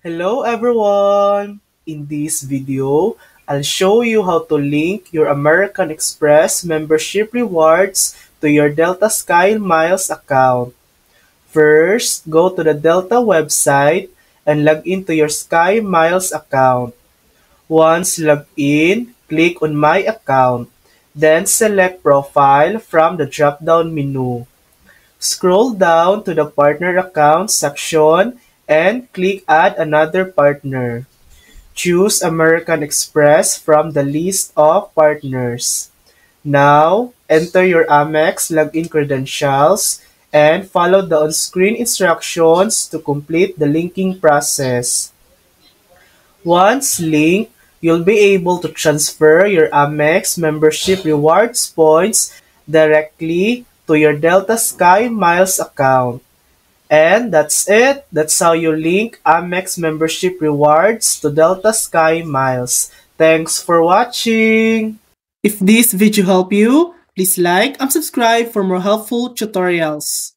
Hello everyone! In this video, I'll show you how to link your American Express membership rewards to your Delta Sky Miles account. First, go to the Delta website and log into your Sky Miles account. Once logged in, click on My Account. Then select Profile from the drop-down menu. Scroll down to the Partner Accounts section and click Add another partner. Choose American Express from the list of partners. Now, enter your Amex login credentials and follow the on-screen instructions to complete the linking process. Once linked, you'll be able to transfer your Amex membership rewards points directly to your Delta Sky Miles account. And that's it. That's how you link Amex membership rewards to Delta Sky Miles. Thanks for watching! If this video helped you, please like and subscribe for more helpful tutorials.